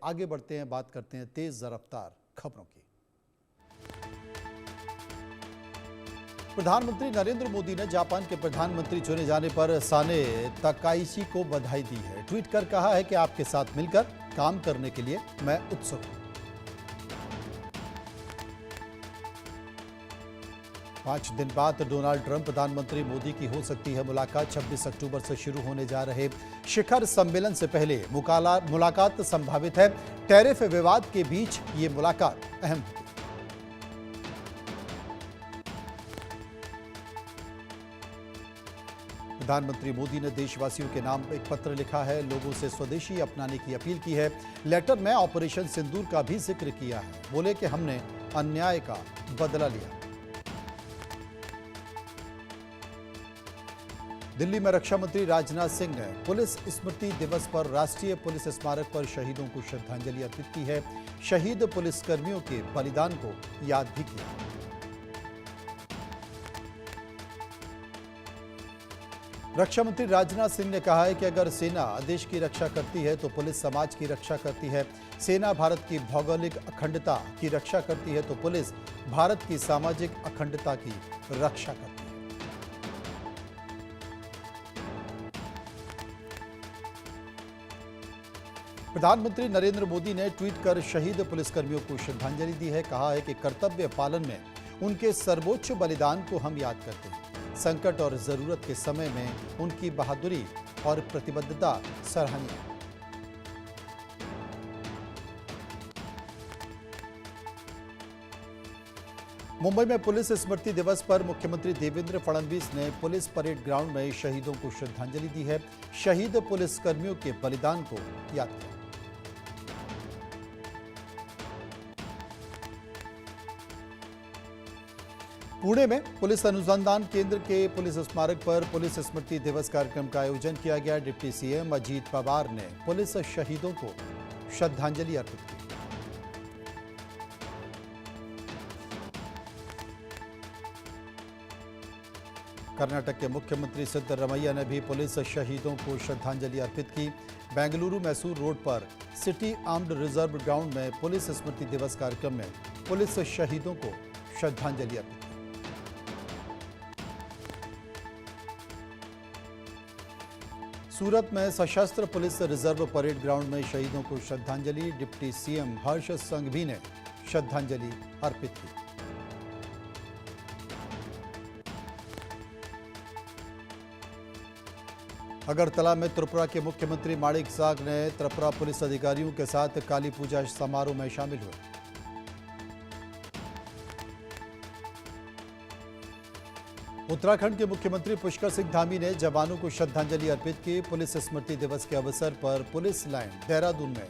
आगे बढ़ते हैं, बात करते हैं तेज रफ्तार खबरों की। प्रधानमंत्री नरेंद्र मोदी ने जापान के प्रधानमंत्री चुने जाने पर साने तकाइची को बधाई दी है। ट्वीट कर कहा है कि आपके साथ मिलकर काम करने के लिए मैं उत्सुक हूं। 5 दिन बाद डोनाल्ड ट्रंप प्रधानमंत्री मोदी की हो सकती है मुलाकात। 26 अक्टूबर से शुरू होने जा रहे शिखर सम्मेलन से पहले मुलाकात संभावित है। टैरिफ विवाद के बीच ये मुलाकात अहम होगी। प्रधानमंत्री मोदी ने देशवासियों के नाम एक पत्र लिखा है। लोगों से स्वदेशी अपनाने की अपील की है। लेटर में ऑपरेशन सिंदूर का भी जिक्र किया है। बोले कि हमने अन्याय का बदला लिया। दिल्ली में रक्षा मंत्री राजनाथ सिंह ने पुलिस स्मृति दिवस पर राष्ट्रीय पुलिस स्मारक पर शहीदों को श्रद्धांजलि अर्पित की है। शहीद पुलिसकर्मियों के बलिदान को याद भी किया। रक्षा मंत्री राजनाथ सिंह ने कहा है कि अगर सेना देश की रक्षा करती है तो पुलिस समाज की रक्षा करती है। सेना भारत की भौगोलिक अखंडता की रक्षा करती है तो पुलिस भारत की सामाजिक अखंडता की रक्षा करती है। प्रधानमंत्री नरेंद्र मोदी ने ट्वीट कर शहीद पुलिसकर्मियों को श्रद्धांजलि दी है। कहा है कि कर्तव्य पालन में उनके सर्वोच्च बलिदान को हम याद करते हैं। संकट और जरूरत के समय में उनकी बहादुरी और प्रतिबद्धता सराहनीय है। मुंबई में पुलिस स्मृति दिवस पर मुख्यमंत्री देवेंद्र फडणवीस ने पुलिस परेड ग्राउंड में शहीदों को श्रद्धांजलि दी है। शहीद पुलिसकर्मियों के बलिदान को याद किया। पुणे में पुलिस अनुसंधान केंद्र के पुलिस स्मारक पर पुलिस स्मृति दिवस कार्यक्रम का आयोजन किया गया। डिप्टी सीएम अजीत पवार ने पुलिस शहीदों को श्रद्धांजलि अर्पित की। कर्नाटक के मुख्यमंत्री सिद्धरमैया ने भी पुलिस शहीदों को श्रद्धांजलि अर्पित की। बेंगलुरु मैसूर रोड पर सिटी आर्म्ड रिजर्व ग्राउंड में पुलिस स्मृति दिवस कार्यक्रम में पुलिस शहीदों को श्रद्धांजलि अर्पित की। सूरत में सशस्त्र पुलिस रिजर्व परेड ग्राउंड में शहीदों को श्रद्धांजलि। डिप्टी सीएम हर्ष संघवी ने श्रद्धांजलि अर्पित की। अगरतला में त्रिपुरा के मुख्यमंत्री माणिक साग ने त्रिपुरा पुलिस अधिकारियों के साथ काली पूजा समारोह में शामिल हुए। उत्तराखंड के मुख्यमंत्री पुष्कर सिंह धामी ने जवानों को श्रद्धांजलि अर्पित की। पुलिस स्मृति दिवस के अवसर पर पुलिस लाइन देहरादून में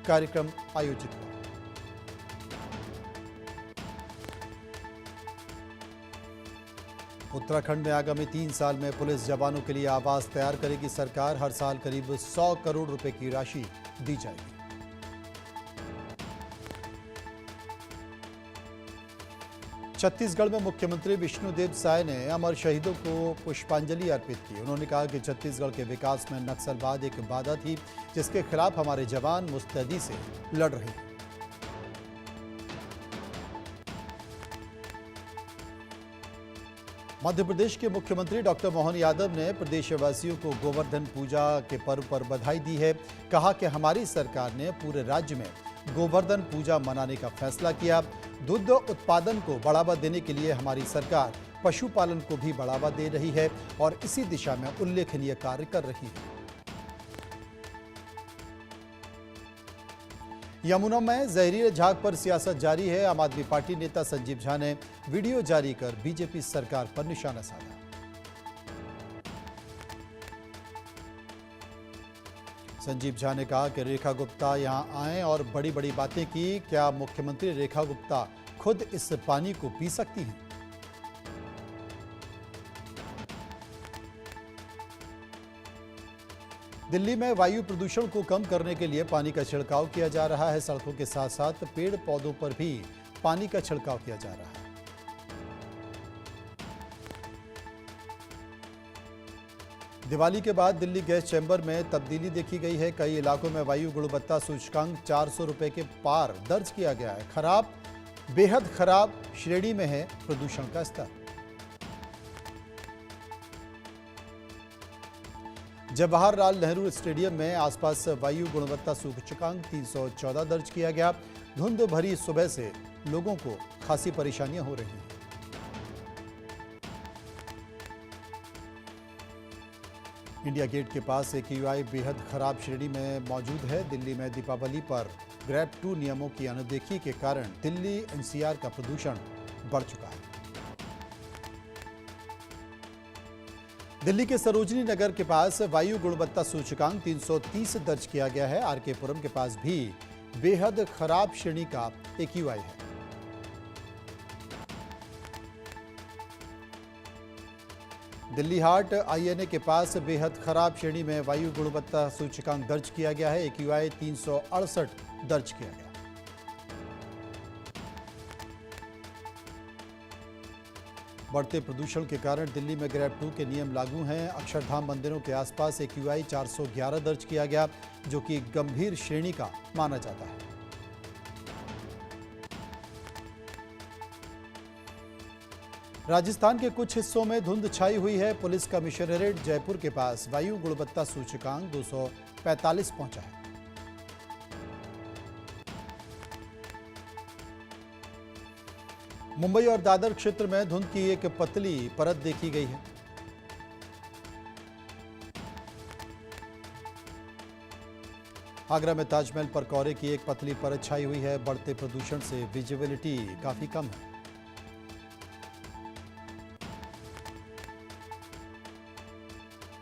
कार्यक्रम आयोजित हुआ। उत्तराखंड में आगामी 3 साल में पुलिस जवानों के लिए आवास तैयार करेगी सरकार। हर साल करीब 100 करोड़ रुपए की राशि दी जाएगी। छत्तीसगढ़ में मुख्यमंत्री विष्णुदेव साय ने अमर शहीदों को पुष्पांजलि अर्पित की। उन्होंने कहा कि छत्तीसगढ़ के विकास में नक्सलवाद एक बाधा थी, जिसके खिलाफ हमारे जवान मुस्तैदी से लड़ रहे हैं। मध्य प्रदेश के मुख्यमंत्री डॉक्टर मोहन यादव ने प्रदेशवासियों को गोवर्धन पूजा के पर्व पर बधाई दी है। कहा कि हमारी सरकार ने पूरे राज्य में गोवर्धन पूजा मनाने का फैसला किया। दूध उत्पादन को बढ़ावा देने के लिए हमारी सरकार पशुपालन को भी बढ़ावा दे रही है और इसी दिशा में उल्लेखनीय कार्य कर रही है। यमुना में जहरीले झाग पर सियासत जारी है। आम आदमी पार्टी नेता संजीव झा ने वीडियो जारी कर बीजेपी सरकार पर निशाना साधा। संजीव झा ने कहा कि रेखा गुप्ता यहां आए और बड़ी बड़ी बातें की। क्या मुख्यमंत्री रेखा गुप्ता खुद इस पानी को पी सकती हैं? दिल्ली में वायु प्रदूषण को कम करने के लिए पानी का छिड़काव किया जा रहा है। सड़कों के साथ साथ पेड़ पौधों पर भी पानी का छिड़काव किया जा रहा है। दिवाली के बाद दिल्ली गैस चैम्बर में तब्दीली देखी गई है। कई इलाकों में वायु गुणवत्ता सूचकांक 400 रुपए के पार दर्ज किया गया है। खराब, बेहद खराब श्रेणी में है प्रदूषण का स्तर। जवाहरलाल नेहरू स्टेडियम में आसपास वायु गुणवत्ता सूचकांक 314 दर्ज किया गया। धुंध भरी सुबह से लोगों को खासी परेशानियां हो रही हैं। इंडिया गेट के पास AQI बेहद खराब श्रेणी में मौजूद है। दिल्ली में दीपावली पर ग्रेड 2 नियमों की अनदेखी के कारण दिल्ली NCR का प्रदूषण बढ़ चुका है। दिल्ली के सरोजनी नगर के पास वायु गुणवत्ता सूचकांक 330 दर्ज किया गया है। RK पुरम के पास भी बेहद खराब श्रेणी का AQI है। दिल्ली हाट INA के पास बेहद खराब श्रेणी में वायु गुणवत्ता सूचकांक दर्ज किया गया है। AQI 368 दर्ज किया गया। बढ़ते प्रदूषण के कारण दिल्ली में ग्रेड 2 के नियम लागू हैं। अक्षरधाम मंदिरों के आसपास AQI 411 दर्ज किया गया, जो कि गंभीर श्रेणी का माना जाता है। राजस्थान के कुछ हिस्सों में धुंध छाई हुई है। पुलिस कमिश्नरेट जयपुर के पास वायु गुणवत्ता सूचकांक 245 पहुंचा है। मुंबई और दादर क्षेत्र में धुंध की एक पतली परत देखी गई है। आगरा में ताजमहल पर कोहरे की एक पतली परत छाई हुई है। बढ़ते प्रदूषण से विजिबिलिटी काफी कम है।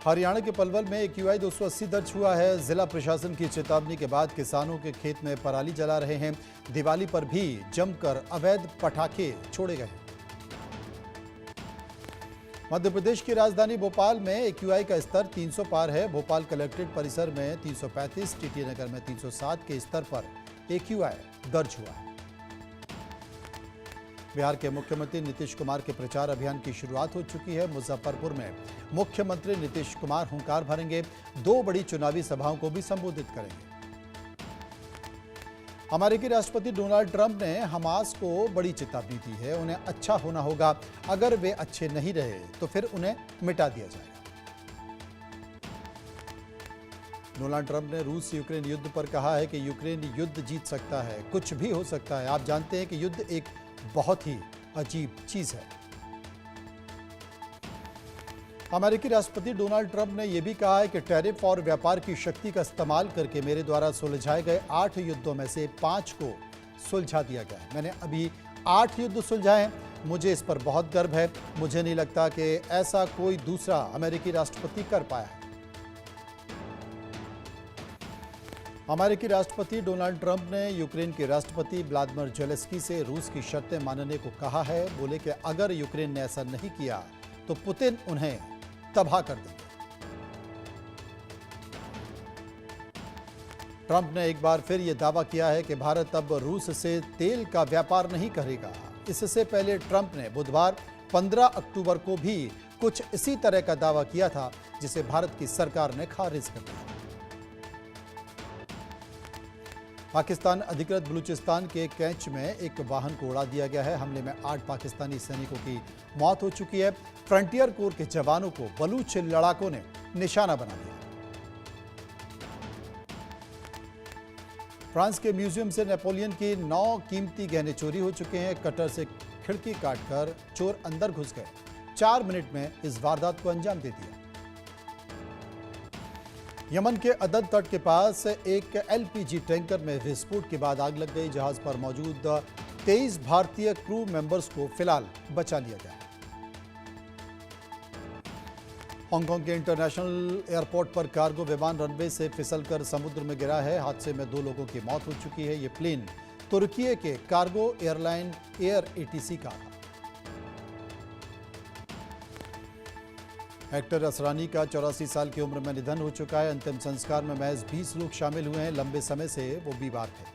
हरियाणा के पलवल में AQI 280 दर्ज हुआ है। जिला प्रशासन की चेतावनी के बाद किसानों के खेत में पराली जला रहे हैं। दिवाली पर भी जमकर अवैध पटाखे छोड़े गए। मध्य प्रदेश की राजधानी भोपाल में AQI का स्तर 300 पार है। भोपाल कलेक्ट्रेट परिसर में 335, TT नगर में 307 के स्तर पर AQI दर्ज हुआ है। बिहार के मुख्यमंत्री नीतीश कुमार के प्रचार अभियान की शुरुआत हो चुकी है। मुजफ्फरपुर में मुख्यमंत्री नीतीश कुमार हुंकार भरेंगे। 2 बड़ी चुनावी सभाओं को भी संबोधित करेंगे। अमेरिकी राष्ट्रपति डोनाल्ड ट्रंप ने हमास को बड़ी चेतावनी दी है। उन्हें अच्छा होना होगा। अगर वे अच्छे नहीं रहे तो फिर उन्हें मिटा दिया जाएगा। डोनाल्ड ट्रंप ने रूस यूक्रेन युद्ध पर कहा है कि यूक्रेन युद्ध जीत सकता है, कुछ भी हो सकता है। आप जानते हैं कि युद्ध एक बहुत ही अजीब चीज है। अमेरिकी राष्ट्रपति डोनाल्ड ट्रंप ने यह भी कहा है कि टैरिफ और व्यापार की शक्ति का इस्तेमाल करके मेरे द्वारा सुलझाए गए 8 युद्धों में से 5 को सुलझा दिया गया है। मैंने अभी 8 युद्ध सुलझाए हैं। मुझे इस पर बहुत गर्व है। मुझे नहीं लगता कि ऐसा कोई दूसरा अमेरिकी राष्ट्रपति कर पाया है। अमेरिकी राष्ट्रपति डोनाल्ड ट्रंप ने यूक्रेन के राष्ट्रपति व्लादिमीर ज़ेलेंस्की से रूस की शर्तें मानने को कहा है। बोले कि अगर यूक्रेन ने ऐसा नहीं किया तो पुतिन उन्हें तबाह कर देंगे। ट्रंप ने एक बार फिर यह दावा किया है कि भारत अब रूस से तेल का व्यापार नहीं करेगा। इससे पहले ट्रंप ने बुधवार 15 अक्टूबर को भी कुछ इसी तरह का दावा किया था, जिसे भारत की सरकार ने खारिज कर दिया। पाकिस्तान अधिकृत बलूचिस्तान के कैच में एक वाहन को उड़ा दिया गया है। हमले में 8 पाकिस्तानी सैनिकों की मौत हो चुकी है। फ्रंटियर कोर के जवानों को बलूच लड़ाकों ने निशाना बना दिया। फ्रांस के म्यूजियम से नेपोलियन की 9 कीमती गहने चोरी हो चुके हैं। कटर से खिड़की काटकर चोर अंदर घुस गए। 4 मिनट में इस वारदात को अंजाम दे दिया। यमन के अदद तट के पास एक LPG टैंकर में विस्फोट के बाद आग लग गई। जहाज पर मौजूद 23 भारतीय क्रू मेंबर्स को फिलहाल बचा लिया गया। हांगकांग के इंटरनेशनल एयरपोर्ट पर कार्गो विमान रनवे से फिसलकर समुद्र में गिरा है। हादसे में 2 लोगों की मौत हो चुकी है। ये प्लेन तुर्की के कार्गो एयरलाइन एयर ATC का था। एक्टर असरानी का 84 साल की उम्र में निधन हो चुका है। अंतिम संस्कार में महज 20 लोग शामिल हुए हैं। लंबे समय से वो बीमार थे।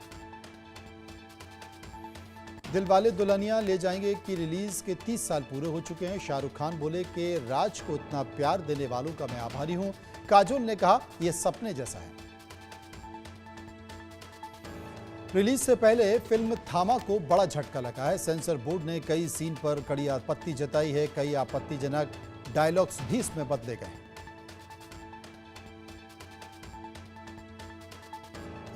दिलवाले दुल्हनिया ले जाएंगे की रिलीज के 30 साल पूरे हो चुके हैं। शाहरुख खान बोले कि राज को इतना प्यार देने वालों का मैं आभारी हूं। काजोल ने कहा यह सपने जैसा है। रिलीज से पहले फिल्म थामा को बड़ा झटका लगा है। सेंसर बोर्ड ने कई सीन पर कड़ी आपत्ति जताई है। कई आपत्तिजनक डायलॉग्स भी इसमें बदले गए।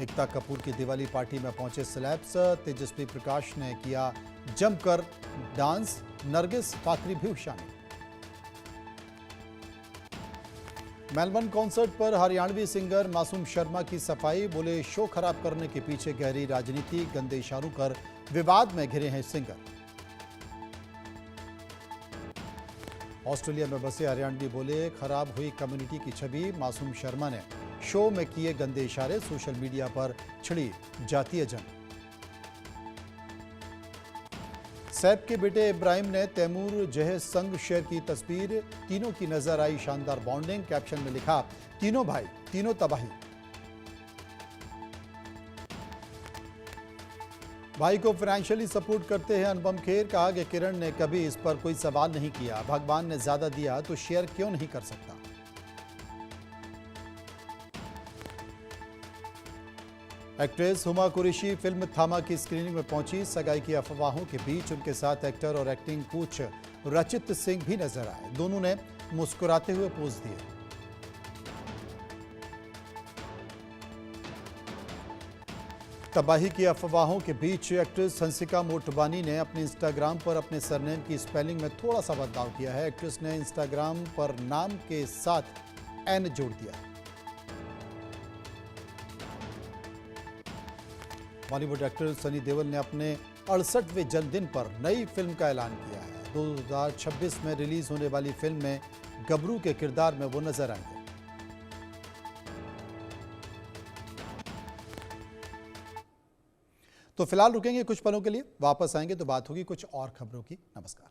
एकता कपूर की दिवाली पार्टी में पहुंचे सेलेब्स। तेजस्वी प्रकाश ने किया जमकर डांस। नरगिस फाकरी भी शामिल। मेलबर्न कॉन्सर्ट पर हरियाणवी सिंगर मासूम शर्मा की सफाई। बोले शो खराब करने के पीछे गहरी राजनीति। गंदे इशारों कर विवाद में घिरे हैं सिंगर। ऑस्ट्रेलिया में बसे हरियाणवी बोले खराब हुई कम्युनिटी की छवि। मासूम शर्मा ने शो में किए गंदे इशारे। सोशल मीडिया पर छिड़ी जातीय जंग। सैफ के बेटे इब्राहिम ने तैमूर जहेज संग शेयर की तस्वीर। तीनों की नजर आई शानदार बॉन्डिंग। कैप्शन में लिखा तीनों भाई तीनों तबाही। भाई को फाइनेंशियली सपोर्ट करते हैं अनुपम खेर। कहा कि किरण ने कभी इस पर कोई सवाल नहीं किया। भगवान ने ज्यादा दिया तो शेयर क्यों नहीं कर सकता। एक्ट्रेस हुमा कुरैशी फिल्म थामा की स्क्रीनिंग में पहुंची। सगाई की अफवाहों के बीच उनके साथ एक्टर और एक्टिंग कोच रचित सिंह भी नजर आए। दोनों ने मुस्कुराते हुए पोज दिए। तबाही की अफवाहों के बीच एक्ट्रेस हंसिका मोटवानी ने अपने इंस्टाग्राम पर अपने सरनेम की स्पेलिंग में थोड़ा सा बदलाव किया है। एक्ट्रेस ने इंस्टाग्राम पर नाम के साथ एन जोड़ दिया है। बॉलीवुड एक्टर सनी देओल ने अपने 68वें जन्मदिन पर नई फिल्म का ऐलान किया है। 2026 में रिलीज होने वाली फिल्म में गबरू के किरदार में वो नजर आएंगे। तो फिलहाल रुकेंगे कुछ पलों के लिए। वापस आएंगे तो बात होगी कुछ और खबरों की। नमस्कार।